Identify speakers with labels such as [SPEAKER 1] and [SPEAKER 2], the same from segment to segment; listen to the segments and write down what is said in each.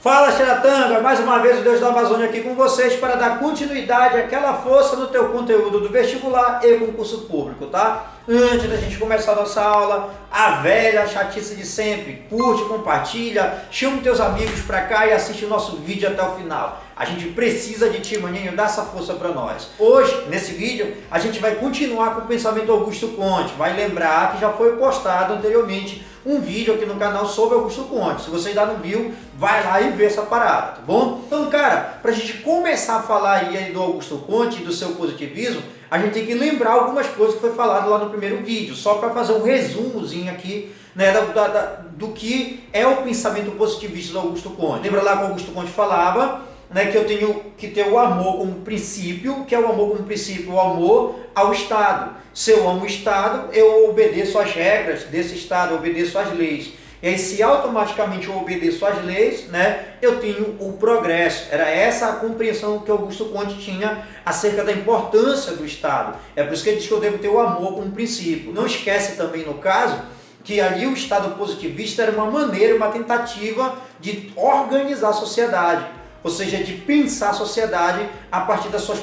[SPEAKER 1] Fala, Xeratanga, mais uma vez o Deus da Amazônia aqui com vocês para dar continuidade àquela força no teu conteúdo do vestibular e concurso público, tá? Antes da gente começar a nossa aula, a velha chatice de sempre, curte, compartilha, chama teus amigos para cá e assiste o nosso vídeo até o final. A gente precisa de ti, maninho, dá essa força para nós. Hoje, nesse vídeo, a gente vai continuar com o pensamento Augusto Conte. Vai lembrar que já foi postado anteriormente um vídeo aqui no canal sobre Augusto Conte. Se você ainda não viu, vai lá e vê essa parada, tá bom? Então, cara, para a gente começar a falar aí do Augusto Conte e do seu positivismo, a gente tem que lembrar algumas coisas que foi falado lá no primeiro vídeo, só para fazer um resumozinho aqui, né, do que é o pensamento positivista do Augusto Conte. Lembra lá que o Augusto Conte falava, né, que eu tenho que ter o amor como princípio, que é o amor como princípio, o amor ao Estado. Se eu amo o Estado, eu obedeço às regras desse Estado, eu obedeço às leis. E aí, se automaticamente eu obedeço às leis, né, eu tenho o progresso. Era essa a compreensão que Augusto Conte tinha acerca da importância do Estado. É por isso que ele diz que eu devo ter o amor como princípio. Não esquece também, no caso, que ali o Estado positivista era uma maneira, uma tentativa de organizar a sociedade. Ou seja, de pensar a sociedade a partir das suas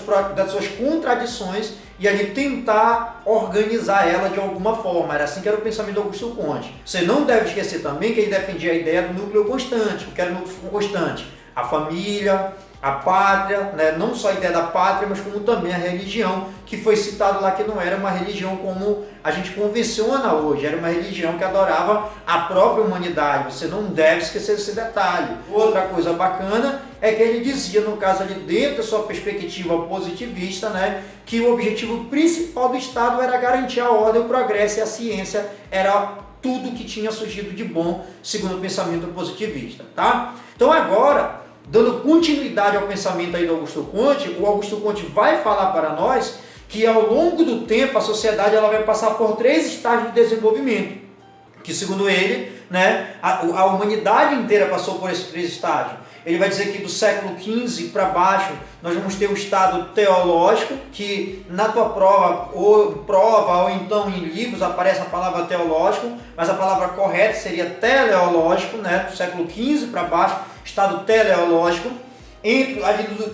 [SPEAKER 1] contradições e ali tentar organizar ela de alguma forma. Era assim que era o pensamento do Augusto Conte. Você não deve esquecer também que ele defendia a ideia do núcleo constante. O que era o núcleo constante? A família, a pátria, né? Não só a ideia da pátria, mas como também a religião, que foi citado lá que não era uma religião como a gente convenciona hoje, era uma religião que adorava a própria humanidade. Você não deve esquecer esse detalhe. Outra coisa bacana é que ele dizia, no caso ali dentro da sua perspectiva positivista, né, que o objetivo principal do Estado era garantir a ordem, o progresso e a ciência era tudo que tinha surgido de bom, segundo o pensamento positivista, tá? Então agora, dando continuidade ao pensamento aí do Augusto Conte, o Augusto Conte vai falar para nós que ao longo do tempo a sociedade ela vai passar por 3 estágios de desenvolvimento, que segundo ele, né, a humanidade inteira passou por esses 3 estágios. Ele vai dizer que do século XV para baixo nós vamos ter o estado teológico, que na tua prova ou então em livros aparece a palavra teológico, mas a palavra correta seria teleológico, né, do século XV para baixo, estado teleológico.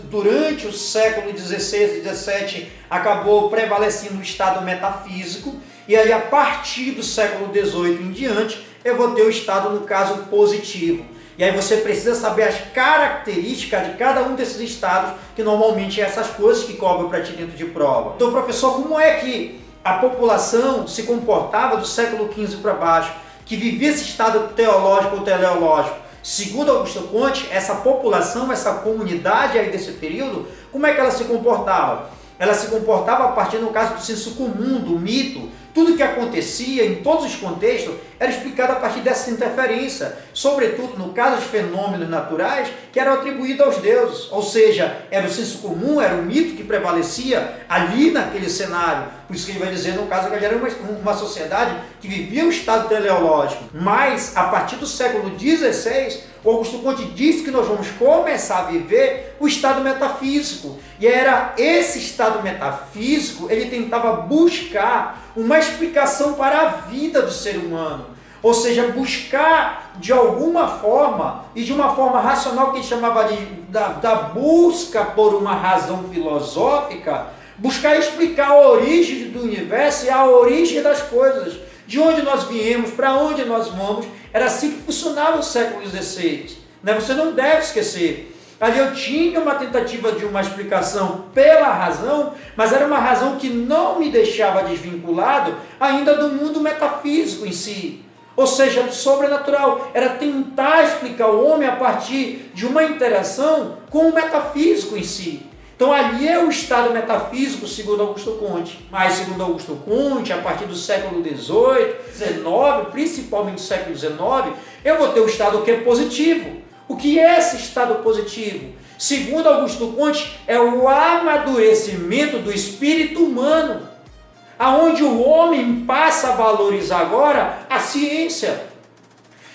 [SPEAKER 1] Durante o século XVI e XVII acabou prevalecendo o estado metafísico, e aí a partir do século XVIII em diante eu vou ter o estado, no caso, positivo. E aí você precisa saber as características de cada um desses estados, que normalmente é essas coisas que cobram para ti dentro de prova. Então, professor, como é que a população se comportava do século XV para baixo, que vivia esse estado teológico ou teleológico? Segundo Augusto Conte, essa população, essa comunidade aí desse período, como é que ela se comportava? Ela se comportava a partir, no caso, do senso comum, do mito. Tudo que acontecia em todos os contextos era explicado a partir dessa interferência, sobretudo no caso de fenômenos naturais que eram atribuídos aos deuses, ou seja, era o senso comum, era o mito que prevalecia ali naquele cenário. Por isso que ele vai dizer, no caso, que ele era uma sociedade que vivia o estado teleológico. Mas, a partir do século XVI, o Augusto Conte disse que nós vamos começar a viver o estado metafísico. E era esse estado metafísico, ele tentava buscar uma explicação para a vida do ser humano. Ou seja, buscar de alguma forma, e de uma forma racional, que ele chamava da busca por uma razão filosófica, buscar explicar a origem do universo e a origem das coisas, de onde nós viemos, para onde nós vamos. Era assim que funcionava o século XVI. Né? Você não deve esquecer. Ali eu tinha uma tentativa de uma explicação pela razão, mas era uma razão que não me deixava desvinculado ainda do mundo metafísico em si. Ou seja, do sobrenatural. Era tentar explicar o homem a partir de uma interação com o metafísico em si. Então ali é o estado metafísico, segundo Augusto Conte. Mas, segundo Augusto Conte, a partir do século XVIII, XIX, principalmente do século XIX, eu vou ter o estado que é positivo. O que é esse estado positivo? Segundo Augusto Conte, é o amadurecimento do espírito humano, aonde o homem passa a valorizar agora a ciência.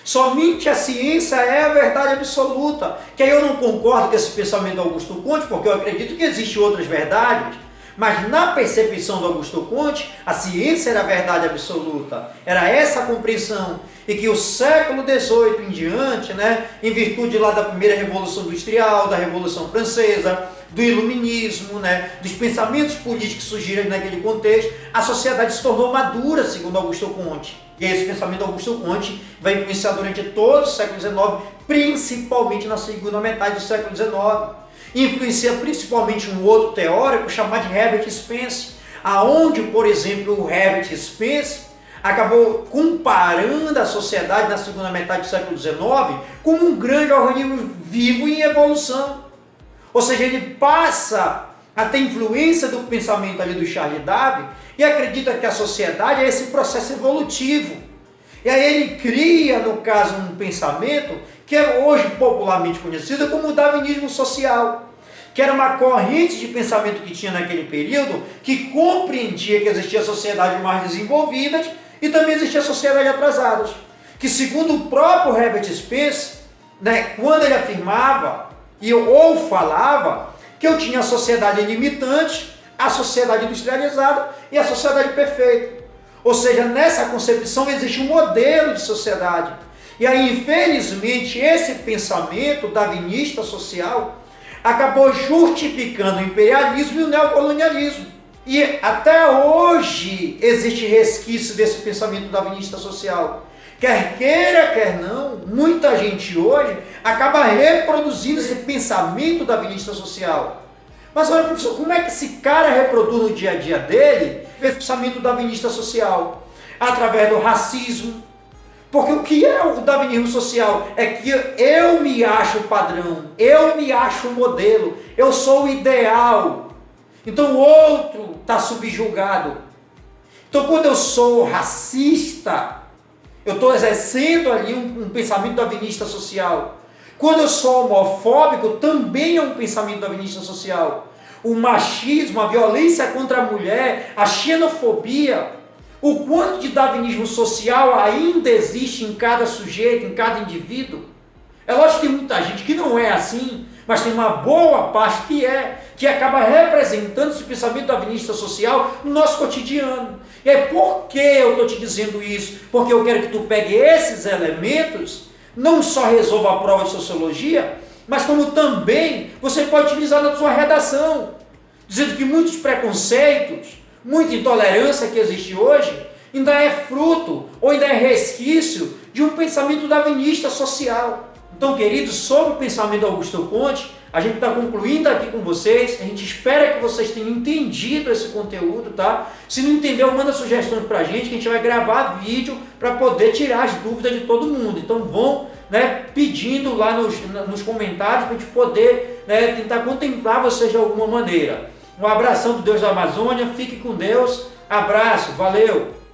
[SPEAKER 1] Somente a ciência é a verdade absoluta. Que aí eu não concordo com esse pensamento do Augusto Conte, porque eu acredito que existem outras verdades, Mas na percepção do Augusto Conte, a ciência era a verdade absoluta, era essa a compreensão. E que o século XVIII em diante, né, em virtude lá da primeira Revolução Industrial, da Revolução Francesa, do Iluminismo, né, dos pensamentos políticos que surgiram naquele contexto, a sociedade se tornou madura, segundo Augusto Conte. E esse pensamento do Augusto Conte vai influenciar durante todo o século XIX, principalmente na segunda metade do século XIX. Influencia principalmente um outro teórico chamado de Herbert Spencer, aonde, por exemplo, o Herbert Spencer acabou comparando a sociedade na segunda metade do século XIX como um grande organismo vivo em evolução. Ou seja, ele passa a ter influência do pensamento ali do Charles Darwin e acredita que a sociedade é esse processo evolutivo. E aí ele cria, no caso, um pensamento que é hoje popularmente conhecido como o darwinismo social, que era uma corrente de pensamento que tinha naquele período, que compreendia que existia sociedades mais desenvolvidas e também existia sociedade atrasadas. Que segundo o próprio Herbert Spencer, né, quando ele afirmava ou falava que eu tinha a sociedade limitante, a sociedade industrializada e a sociedade perfeita. Ou seja, nessa concepção existe um modelo de sociedade. E aí, infelizmente, esse pensamento darwinista social acabou justificando o imperialismo e o neocolonialismo. E até hoje existe resquício desse pensamento darwinista social. Quer queira, quer não, muita gente hoje acaba reproduzindo esse pensamento darwinista social. Mas olha, professor, como é que esse cara reproduz no dia a dia dele esse pensamento darwinista social? Através do racismo. Porque o que é o darwinismo social? É que eu me acho padrão, eu me acho modelo, eu sou o ideal. Então o outro está subjugado. Então quando eu sou racista, eu estou exercendo ali um pensamento darwinista social. Quando eu sou homofóbico, também é um pensamento darwinista social. O machismo, a violência contra a mulher, a xenofobia, o quanto de darwinismo social ainda existe em cada sujeito, em cada indivíduo. É lógico que tem muita gente que não é assim, mas tem uma boa parte que acaba representando esse pensamento darwinista social no nosso cotidiano. E aí, por que eu estou te dizendo isso? Porque eu quero que tu pegue esses elementos, não só resolva a prova de sociologia, mas como também você pode utilizar na sua redação, dizendo que muitos preconceitos, muita intolerância que existe hoje, ainda é fruto ou ainda é resquício de um pensamento darwinista social. Então, queridos, sobre o pensamento do Augusto Conte, a gente está concluindo aqui com vocês, a gente espera que vocês tenham entendido esse conteúdo, tá? Se não entendeu, manda sugestões para a gente, que a gente vai gravar vídeo para poder tirar as dúvidas de todo mundo. Então, vão, né, pedindo lá nos comentários para a gente poder, né, tentar contemplar vocês de alguma maneira. Um abração do Deus da Amazônia, fique com Deus, abraço, valeu!